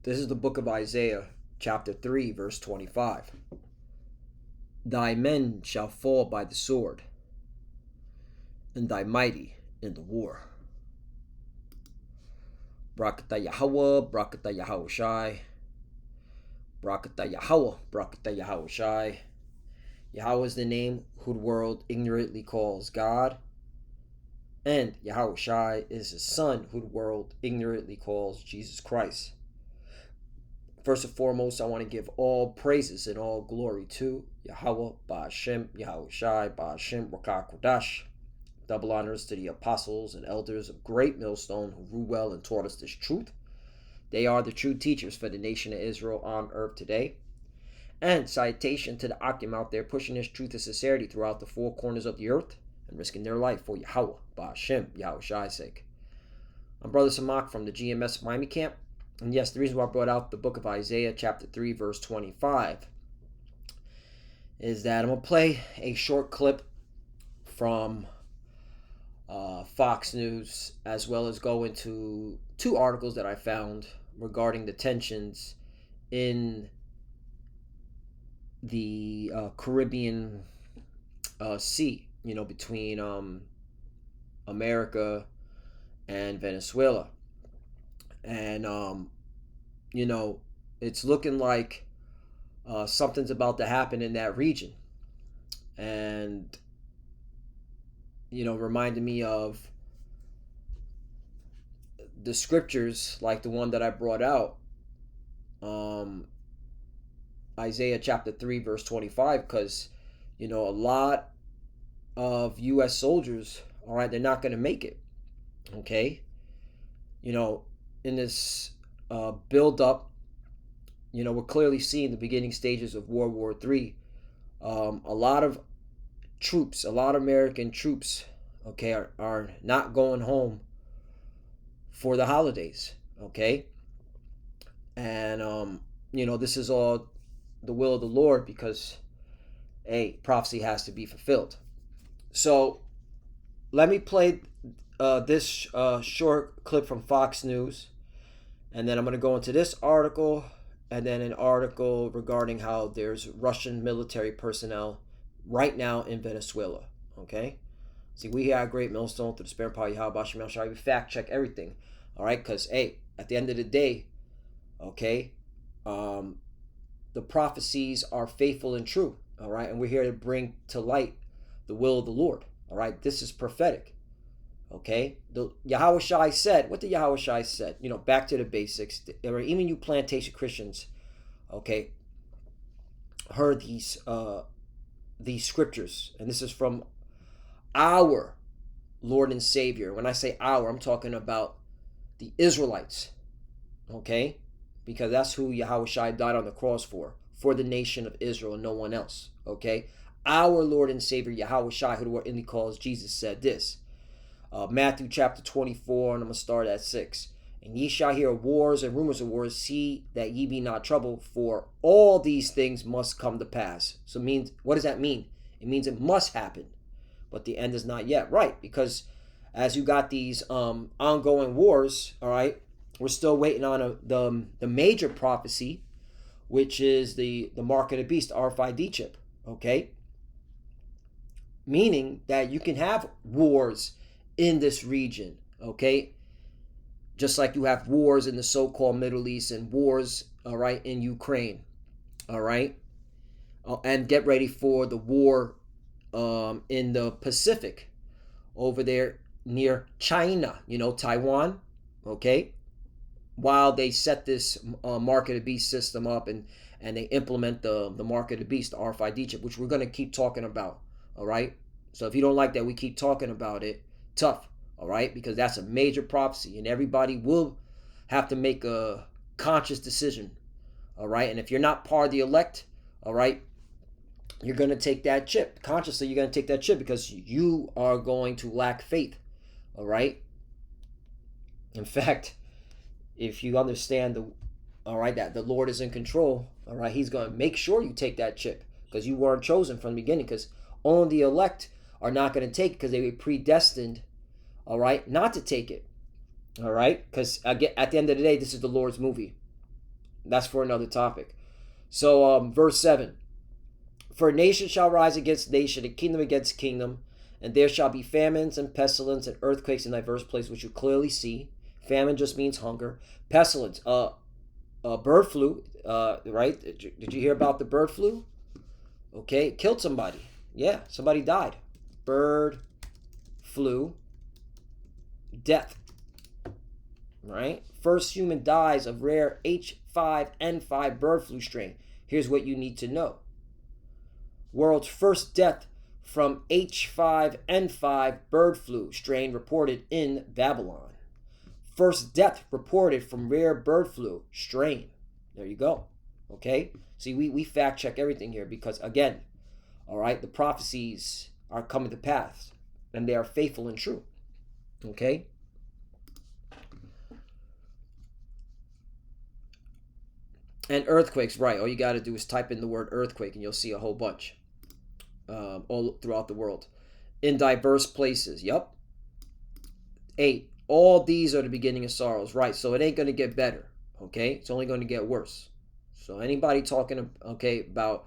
This is the book of Isaiah, chapter 3, verse 25. Thy men shall fall by the sword, and thy mighty in the war. Brakata Yahweh, Brakata Yahweh Shai. Brakata Yahweh, Brakata Yahweh Shai. Yahweh is the name who the world ignorantly calls God. And Yahweh Shai is his son who the world ignorantly calls Jesus Christ. First and foremost, I want to give all praises and all glory to Yahweh, Ba'ashem, Yahweh Shai, Ba'ashem, Rakah Kodash. Double honors to the apostles and elders of Great Millstone who grew well and taught us this truth. They are the true teachers for the nation of Israel on earth today. And citation to the Akim out there pushing this truth and sincerity throughout the four corners of the earth and risking their life for Yahweh, Ba'ashem, Yahweh Shai's sake. I'm Brother Samak from the GMS Miami camp. And yes, the reason why I brought out the book of Isaiah, chapter 3, verse 25, is that I'm going to play a short clip from Fox News, as well as go into two articles that I found regarding the tensions in the Caribbean Sea, between America and Venezuela. And, it's looking like something's about to happen in that region. And, reminded me of the scriptures like the one that I brought out, Isaiah chapter 3, verse 25, because, a lot of U.S. soldiers, all right, they're not going to make it, okay? In this build up, we're clearly seeing the beginning stages of World War III. A lot of troops, a lot of American troops, okay, are not going home for the holidays, okay? And, this is all the will of the Lord because, prophecy has to be fulfilled. So let me play this short clip from Fox News, and then I'm going to go into this article, and then an article regarding how there's Russian military personnel right now in Venezuela, okay? See, we here at Great Millstone, through the Spirit Power Yahweh Shemel Shai, we fact check everything, all right? Because, at the end of the day, okay, the prophecies are faithful and true, all right? And we're here to bring to light the will of the Lord, all right? This is prophetic. Okay, the Yahweh Shai said, what did Yahweh Shai said? Back to the basics. Even you plantation Christians, okay, heard these scriptures, and this is from our Lord and Savior. When I say our, I'm talking about the Israelites, okay, because that's who Yahweh Shai died on the cross for the nation of Israel and no one else, okay? Our Lord and Savior Yahweh Shai, who the word Indy calls Jesus, said this. Matthew chapter 24, and I'm going to start at 6. And ye shall hear wars and rumors of wars. See that ye be not troubled, for all these things must come to pass. So what does that mean? It means it must happen, but the end is not yet. Right, because as you got these ongoing wars, all right, we're still waiting on the major prophecy, which is the mark of the beast, RFID chip, okay? Meaning that you can have wars in this region, okay? Just like you have wars in the so-called Middle East and wars, all right, in Ukraine, all right? And get ready for the war in the Pacific over there near China, Taiwan, okay? While they set this mark of the beast system up and they implement the mark of the beast, the RFID chip, which we're going to keep talking about, all right? So if you don't like that we keep talking about it, tough, all right, because that's a major prophecy and everybody will have to make a conscious decision, all right? And if you're not part of the elect, all right, you're going to take that chip consciously. You're going to take that chip because you are going to lack faith, all right? In fact, if you understand that the Lord is in control, all right, he's going to make sure you take that chip because you weren't chosen from the beginning, because only the elect are not going to take it because they were predestined, all right, not to take it, all right? Because at the end of the day, this is the Lord's movie, That's for another topic. So verse 7. For nation shall rise against nation, and kingdom against kingdom, and there shall be famines and pestilence and earthquakes in diverse places, which you clearly see. Famine just means hunger. Pestilence, bird flu, right? Did you hear about the bird flu? Okay, it killed somebody. Yeah, somebody died. Bird flu, death. Right? First human dies of rare H5N5 bird flu strain. Here's what you need to know. World's first death from H5N5 bird flu strain reported in Babylon. First death reported from rare bird flu strain. There you go. Okay? See, we fact check everything here because, again, all right, the prophecies are coming to pass and they are faithful and true. Okay? And earthquakes, right. All you got to do is type in the word earthquake and you'll see a whole bunch all throughout the world. In diverse places. Yep. 8. All these are the beginning of sorrows. Right. So it ain't going to get better. Okay. It's only going to get worse. So anybody talking, okay, about,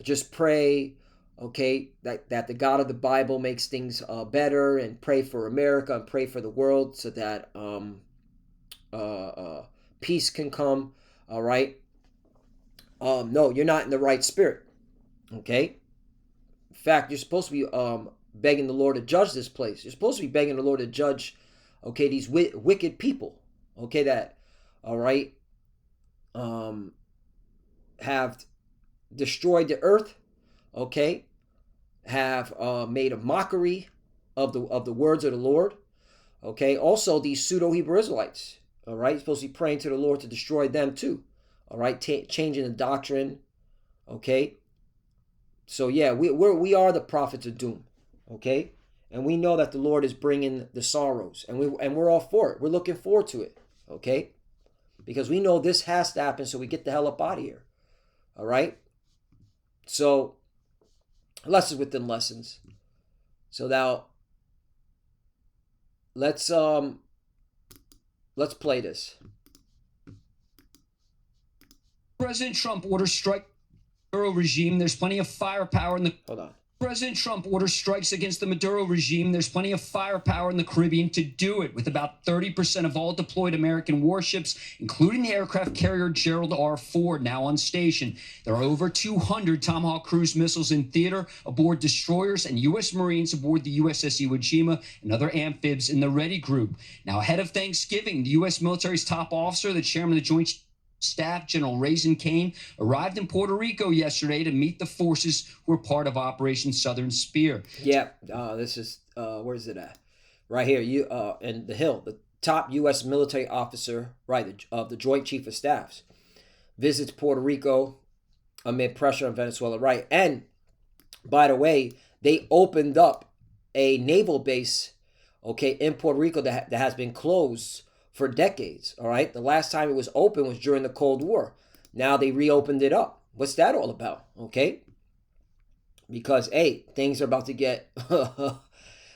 just pray, okay, that the God of the Bible makes things better, and pray for America and pray for the world so that peace can come, all right? No, you're not in the right spirit, okay? In fact, you're supposed to be begging the Lord to judge this place. You're supposed to be begging the Lord to judge, okay, these wicked people, okay, that, all right, have destroyed the earth, okay, have made a mockery of the words of the Lord, okay? Also, these pseudo-Hebrew Israelites, all right? You're supposed to be praying to the Lord to destroy them too, all right? Changing the doctrine, okay? So yeah, we are the prophets of doom, okay? And we know that the Lord is bringing the sorrows, and we're all for it. We're looking forward to it, okay? Because we know this has to happen, so we get the hell up out of here, all right? So lessons within lessons. So now let's play this. President Trump orders strike Maduro regime. There's plenty of firepower in the Hold on. President Trump orders strikes against the Maduro regime. There's plenty of firepower in the Caribbean to do it, with about 30% of all deployed American warships, including the aircraft carrier Gerald R. Ford, now on station. There are over 200 Tomahawk cruise missiles in theater aboard destroyers and U.S. Marines aboard the USS Iwo Jima and other amphibs in the Ready Group. Now, ahead of Thanksgiving, the U.S. military's top officer, the chairman of the Joint Staff, General Raisin Kane, arrived in Puerto Rico yesterday to meet the forces who were part of Operation Southern Spear. Yeah, this is where is it at? Right here, in the Hill, the top U.S. military officer, right, of the Joint Chief of Staffs, visits Puerto Rico amid pressure on Venezuela, right? And by the way, they opened up a naval base, okay, in Puerto Rico that has been closed for decades, all right? The last time it was open was during the Cold War. Now they reopened it up. What's that all about, okay? Because, hey, things are about to get, all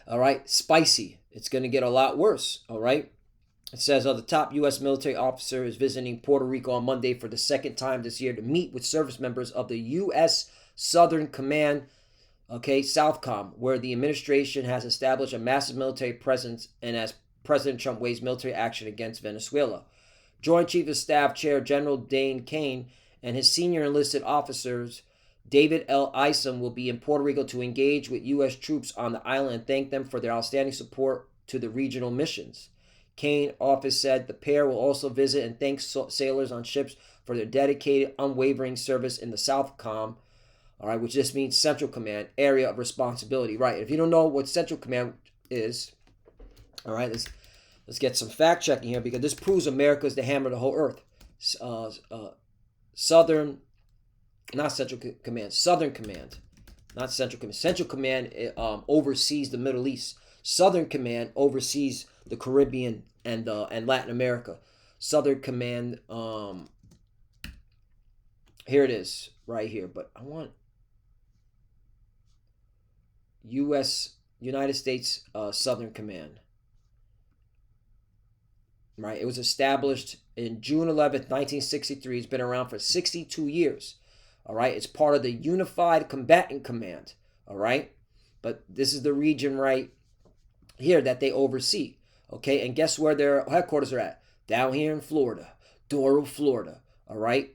right, spicy. It's going to get a lot worse, all right? It says the top U.S. military officer is visiting Puerto Rico on Monday for the second time this year to meet with service members of the U.S. Southern Command, okay, SOUTHCOM, where the administration has established a massive military presence and as President Trump weighs military action against Venezuela. Joint Chief of Staff Chair General Dane Kane and his senior enlisted officers, David L. Isom, will be in Puerto Rico to engage with U.S. troops on the island and thank them for their outstanding support to the regional missions. Kane office said the pair will also visit and thank sailors on ships for their dedicated, unwavering service in the SOUTHCOM, all right, which just means Central Command, area of responsibility. Right, if you don't know what Central Command is, all right, let's get some fact checking here, because this proves America is the hammer of the whole earth. Southern Command, not Central Command. Central Command oversees the Middle East. Southern Command oversees the Caribbean and Latin America. Southern Command, here it is, right here. But I want United States Southern Command. right? It was established in June 11th, 1963. It's been around for 62 years, all right? It's part of the Unified Combatant Command, all right? But this is the region right here that they oversee, okay? And guess where their headquarters are at? Down here in Florida, Doral, Florida, all right?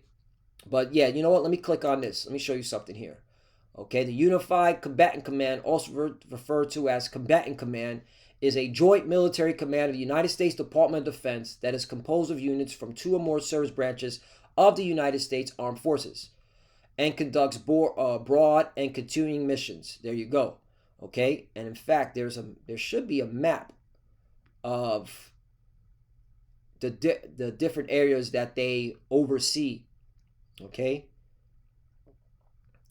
But yeah, you know what? Let me click on this. Let me show you something here. Okay, the Unified Combatant Command, also referred to as Combatant Command, is a joint military command of the United States Department of Defense that is composed of units from 2 or more service branches of the United States Armed Forces and conducts broad and continuing missions. There you go. Okay, and in fact, there should be a map of the different areas that they oversee. Okay,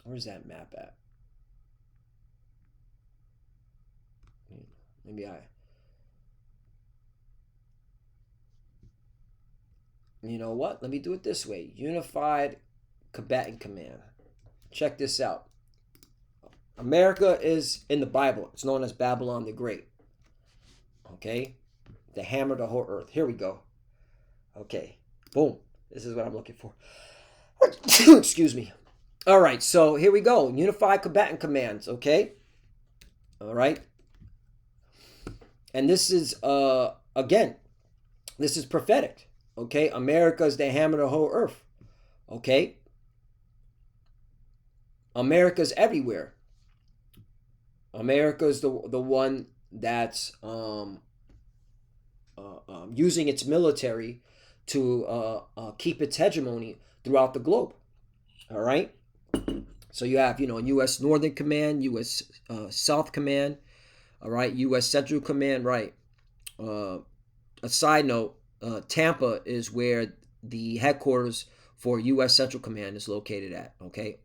where's that map at? Maybe you know what? Let me do it this way. Unified Combatant Command. Check this out. America is in the Bible. It's known as Babylon the Great. Okay? The hammer of the whole earth. Here we go. Okay. Boom. This is what I'm looking for. Excuse me. All right. So here we go. Unified Combatant Commands. Okay? All right. And this is, again, this is prophetic. Okay? America is the hammer of the whole earth. Okay? America's everywhere. America is the one that's using its military to keep its hegemony throughout the globe. All right. So you have, U.S. Northern Command, U.S. South Command. All right. U.S. Central Command. Right. A side note: Tampa is where the headquarters for U.S. Central Command is located at. Okay.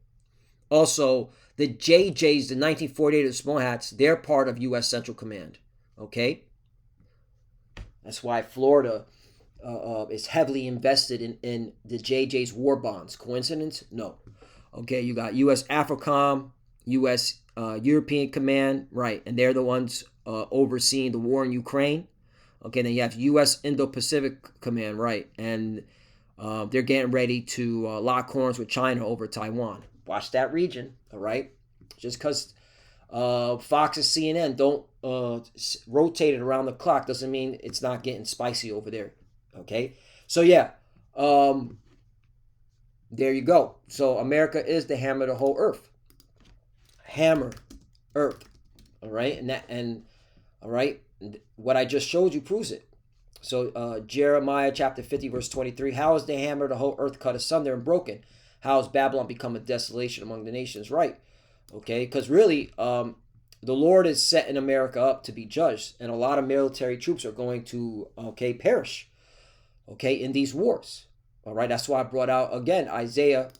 Also, the JJs, the 1948 the Small Hats, they're part of U.S. Central Command. Okay? That's why Florida is heavily invested in the JJ's war bonds. Coincidence? No. Okay, you got U.S. AFRICOM, U.S. European Command, right, and they're the ones overseeing the war in Ukraine. Okay, then you have U.S. Indo-Pacific Command, right, and they're getting ready to lock horns with China over Taiwan. Watch that region, all right? Just because Fox and CNN don't rotate it around the clock doesn't mean it's not getting spicy over there, okay? So, yeah, there you go. So, America is the hammer of the whole earth. Hammer, earth, all right? All right, what I just showed you proves it. So, Jeremiah chapter 50, verse 23, how is the hammer of the whole earth cut asunder and broken? How has Babylon become a desolation among the nations? Right. Okay. Because really, the Lord is setting America up to be judged. And a lot of military troops are going to, perish. Okay. In these wars. All right. That's why I brought out again Isaiah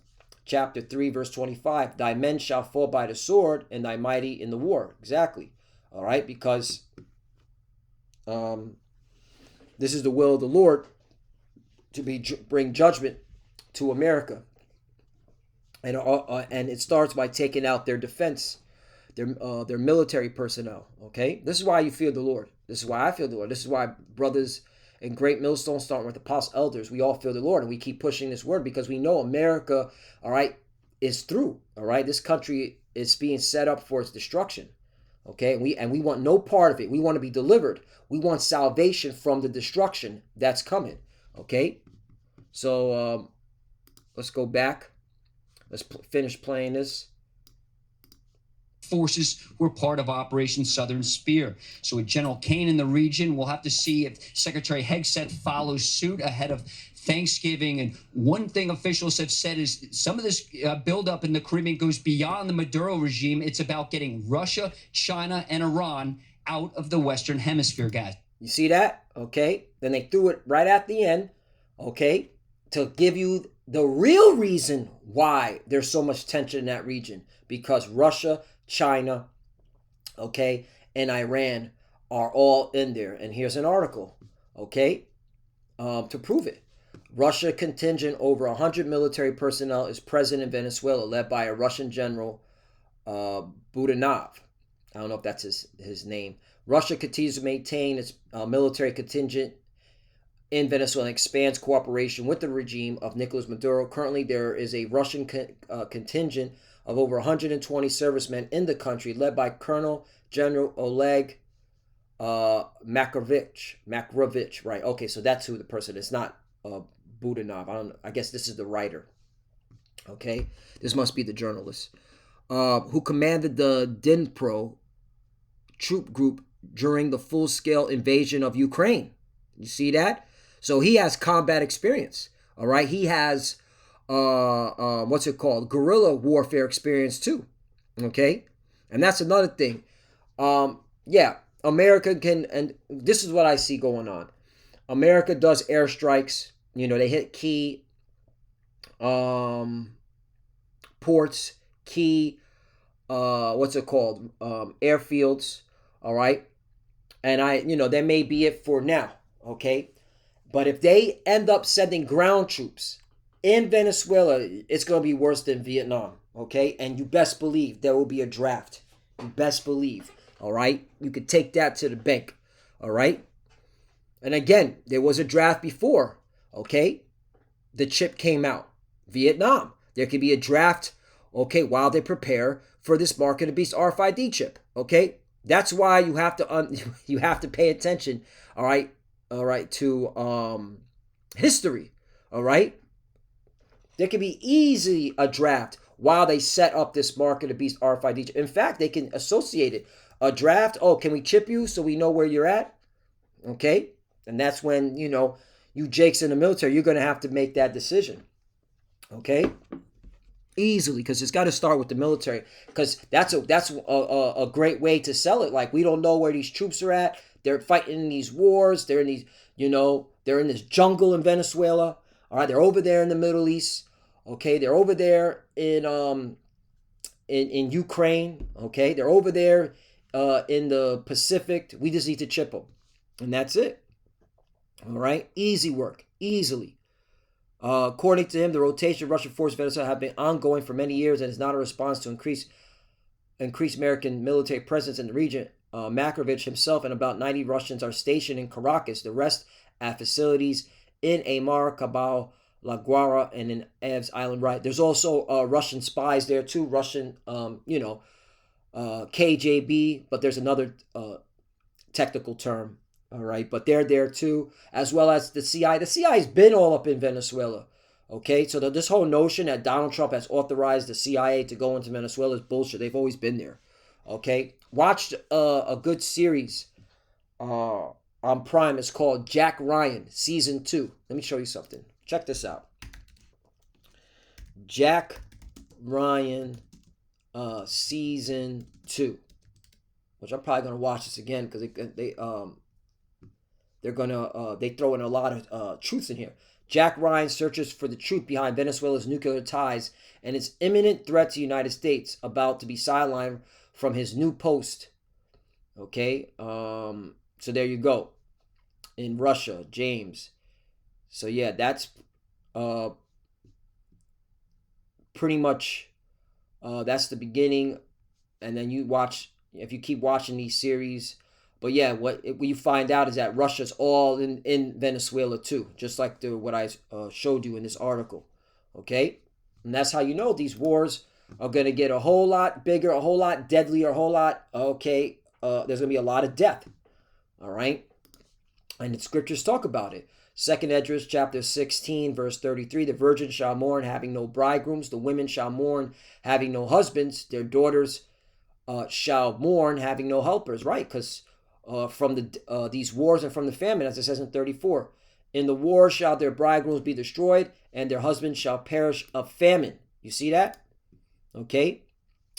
chapter 3, verse 25. Thy men shall fall by the sword and thy mighty in the war. Exactly. All right. Because this is the will of the Lord to bring judgment to America. And it starts by taking out their defense, their military personnel. Okay, this is why you fear the Lord. This is why I fear the Lord. This is why brothers in Great Millstone, starting with apostle elders, we all fear the Lord, and we keep pushing this word because we know America, all right, is through. All right, this country is being set up for its destruction. Okay, and we want no part of it. We want to be delivered. We want salvation from the destruction that's coming. Okay, so let's go back. Let's finish playing this. Forces were part of Operation Southern Spear. So with General Kane in the region, we'll have to see if Secretary Hegseth follows suit ahead of Thanksgiving. And one thing officials have said is some of this buildup in the Caribbean goes beyond the Maduro regime. It's about getting Russia, China, and Iran out of the Western Hemisphere, guys. You see that? Okay. Then they threw it right at the end, okay, to give you the real reason why there's so much tension in that region. Because Russia, China, okay, and Iran are all in there. And here's an article, okay, to prove it. Russia contingent over 100 military personnel is present in Venezuela, led by a Russian general, Budanov. I don't know if that's his name. Russia continues to maintain its military contingent in Venezuela and expands cooperation with the regime of Nicolas Maduro. Currently, there is a Russian contingent of over 120 servicemen in the country, led by Colonel General Oleg Makrovich. Right? Okay, so that's who the person is. Not Budanov. I don't. I guess this is the writer. Okay, this must be the journalist who commanded the Dnipro troop group during the full-scale invasion of Ukraine. You see that? So he has combat experience. All right, he has what's it called? Guerrilla warfare experience too. Okay, and that's another thing. Yeah, America can, and this is what I see going on. America does airstrikes. You know, they hit key ports, key what's it called? Airfields. All right, and that may be it for now. Okay, but if they end up sending ground troops in Venezuela, it's going to be worse than Vietnam. Okay, and you best believe there will be a draft. You best believe. All right, you could take that to the bank. All right, and again, there was a draft before. Okay, the chip came out. Vietnam. There could be a draft. Okay, while they prepare for this Mark of the Beast RFID chip. Okay, that's why you have to you have to pay attention. All right, to history. All right, there could be easily a draft while they set up this Mark of the Beast RFID chip. In fact, they can associate it. A draft. Oh, can we chip you so we know where you're at? Okay, and that's when you Jakes in the military, you're going to have to make that decision. Okay, easily, because it's got to start with the military, because that's a great way to sell it. Like, we don't know where these troops are at. They're fighting in these wars. They're in these, they're in this jungle in Venezuela. All right, they're over there in the Middle East. Okay, they're over there in Ukraine. Okay, they're over there in the Pacific. We just need to chip them, and that's it. All right, easy work, easily. According to him, the rotation of Russian forces in Venezuela have been ongoing for many years and is not a response to increased American military presence in the region. Makrovich himself and about 90 Russians are stationed in Caracas. The rest at facilities in Aymar, Cabal, La Guara, and in Eves Island. Right. There's also Russian spies there too. Russian, KGB, but there's another technical term. All right, but they're there too, as well as the CIA. The CIA's been all up in Venezuela. Okay, so this whole notion that Donald Trump has authorized the CIA to go into Venezuela is bullshit. They've always been there. Okay, watched a good series on Prime. It's called Jack Ryan Season 2. Let me show you something. Check this out. Jack Ryan Season 2, which I'm probably gonna watch this again because they throw in a lot of truth in here. Jack Ryan searches for the truth behind Venezuela's nuclear ties and its imminent threat to the United States, about to be sidelined from his new post. Okay, so there you go. In Russia, James. So yeah, that's pretty much that's the beginning, and then if you keep watching these series. But yeah, what you find out is that Russia's all in Venezuela too, just like what I showed you in this article. Okay, and that's how you know these wars are going to get a whole lot bigger, a whole lot deadlier, a whole lot. Okay, there's going to be a lot of death. All right, and the scriptures talk about it. 2nd Esdras chapter 16 verse 33: the virgin shall mourn, having no bridegrooms. The women shall mourn, having no husbands. Their daughters shall mourn, having no helpers. Right, because from these wars and from the famine, as it says in 34. In the war shall their bridegrooms be destroyed, and their husbands shall perish of famine. You see that? Okay.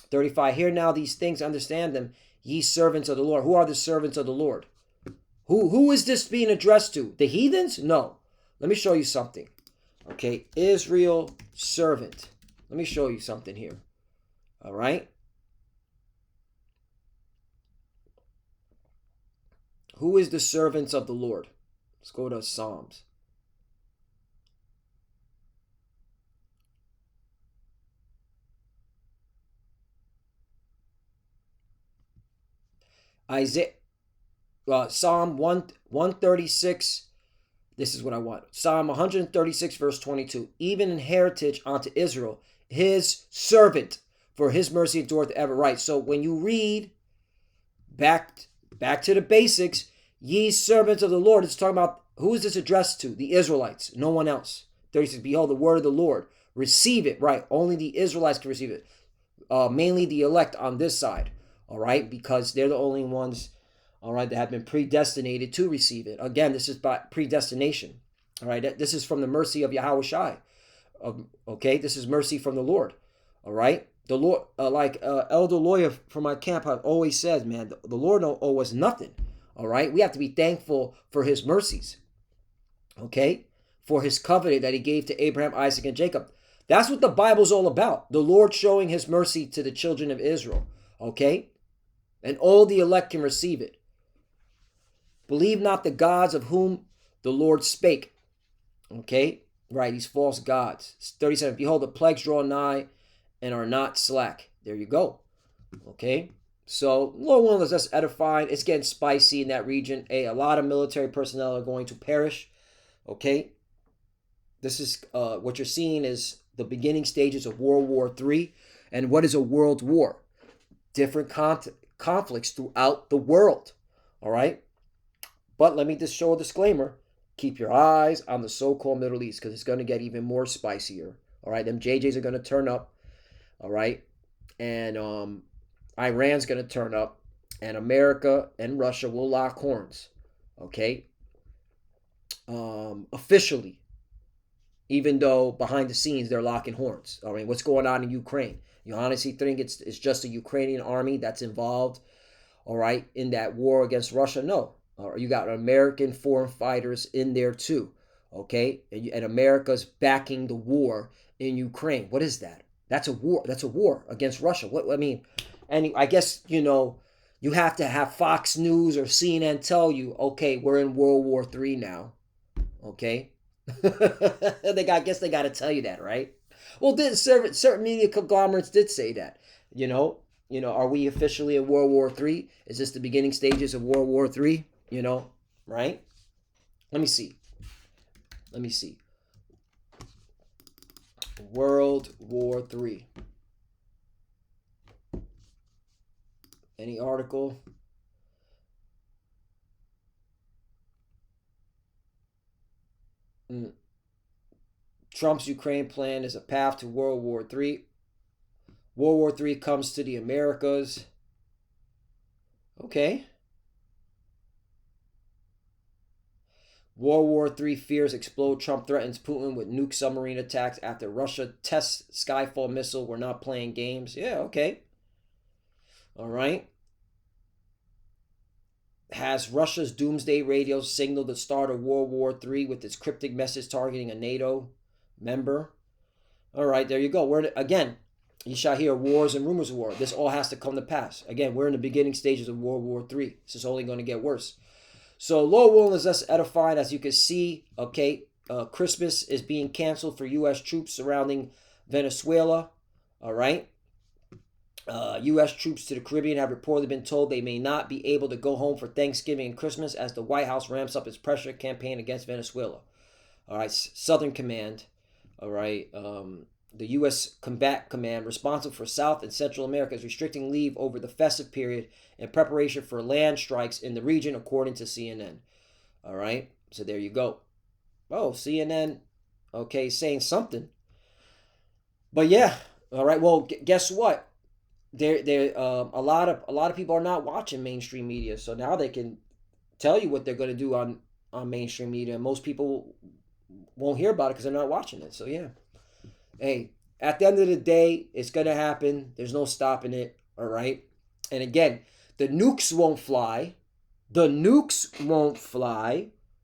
35. Hear now these things, understand them, ye servants of the Lord. Who are the servants of the Lord? Who is this being addressed to? The heathens? No. Let me show you something. Okay. Israel servant. Let me show you something here. All right. Who is the servants of the Lord? Let's go to Psalms. Psalm 136, This is what I want. Psalm 136, verse 22. Even in heritage unto Israel, his servant, for his mercy endureth ever. Right. So when you read back to the basics, ye servants of the Lord, it's talking about, who is this addressed to? The Israelites, no one else. 36. Behold, the word of the Lord. Receive it. Right. Only the Israelites can receive it. Mainly the elect on this side. All right. Because they're the only ones, all right, that have been predestinated to receive it. Again, this is by predestination. All right. This is from the mercy of Yahweh Shai. Okay. This is mercy from the Lord. All right. The Lord, Elder Lawyer from my camp always says, man, the Lord don't owe us nothing. All right. We have to be thankful for his mercies. Okay. For his covenant that he gave to Abraham, Isaac, and Jacob. That's what the Bible's all about. The Lord showing his mercy to the children of Israel. Okay. And all the elect can receive it. Believe not the gods of whom the Lord spake. Okay. Right. These false gods. 37. Behold, the plagues draw nigh and are not slack. There you go. Okay. So, Lord willing, is us edifying. It's getting spicy in that region. A lot of military personnel are going to perish. Okay. This is what you're seeing is the beginning stages of World War III. And what is a world war? Different conflicts throughout the world. All right. But let me just show a disclaimer. Keep your eyes on the so-called Middle East, because it's going to get even more spicier. All right. Them JJs are going to turn up. All right. And Iran's going to turn up. And America and Russia will lock horns. Okay. Officially. Even though behind the scenes they're locking horns. I mean, what's going on in Ukraine? You honestly think it's just a Ukrainian army that's involved, all right, in that war against Russia? No. You got American foreign fighters in there too, okay? And America's backing the war in Ukraine. What is that? That's a war. That's a war against Russia. What I mean, and I guess, you have to have Fox News or CNN tell you, okay, we're in World War III now, okay? I guess they got to tell you that, right? Well, certain media conglomerates did say that. Are we officially in World War III? Is this the beginning stages of World War III? Right? Let me see. World War III. Any article? Trump's Ukraine plan is a path to World War III. World War III comes to the Americas. Okay. World War III fears explode. Trump threatens Putin with nuke submarine attacks after Russia tests Skyfall missile. We're not playing games. Yeah, okay. All right. Has Russia's doomsday radio signaled the start of World War III with its cryptic message targeting a NATO member? All right, there you go. Again, you shall hear wars and rumors of war. This all has to come to pass. Again, we're in the beginning stages of World War III. This is only going to get worse. So, Lord willing, is us edified. As you can see, okay, Christmas is being canceled for U.S. troops surrounding Venezuela. All right. U.S. troops to the Caribbean have reportedly been told they may not be able to go home for Thanksgiving and Christmas as the White House ramps up its pressure campaign against Venezuela. All right, Southern Command, all right, the U.S. Combat Command responsible for South and Central America is restricting leave over the festive period in preparation for land strikes in the region, according to CNN. All right, so there you go. Oh, CNN, okay, saying something. But yeah, all right, well, guess what? A lot of people are not watching mainstream media, so now they can tell you what they're going to do on mainstream media. Most people won't hear about it because they're not watching it. So yeah, hey, at the end of the day, it's going to happen. There's no stopping it. All right, and again, the nukes won't fly.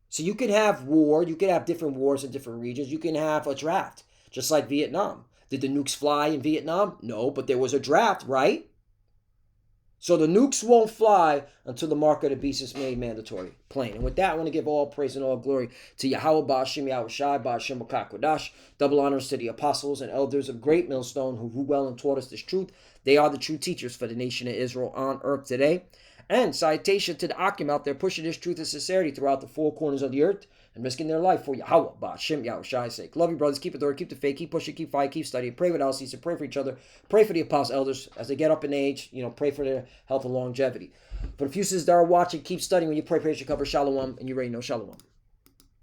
So you can have war. You can have different wars in different regions. You can have a draft, just like Vietnam. Did the nukes fly in Vietnam? No, but there was a draft, right? So the nukes won't fly until the mark of the beast is made mandatory. Plain. And with that, I want to give all praise and all glory to Yahweh Ba'ashim Yahweh Shai Ba'ashim Kodash. Double honors to the apostles and elders of Great Millstone who well and taught us this truth. They are the true teachers for the nation of Israel on earth today. And citation to the Akim out there pushing this truth and sincerity throughout the four corners of the earth. and risking their life for Yahweh, Ba'Shem Yahushai's sake. Love you, brothers. Keep it the word, keep the faith, keep pushing, keep fighting, keep studying. Pray without ceasing. Pray for each other. Pray for the apostle elders as they get up in age. Pray for their health and longevity. For the few sisters that are watching, keep studying. When you pray, pray should cover Shalom, and you already know Shalom.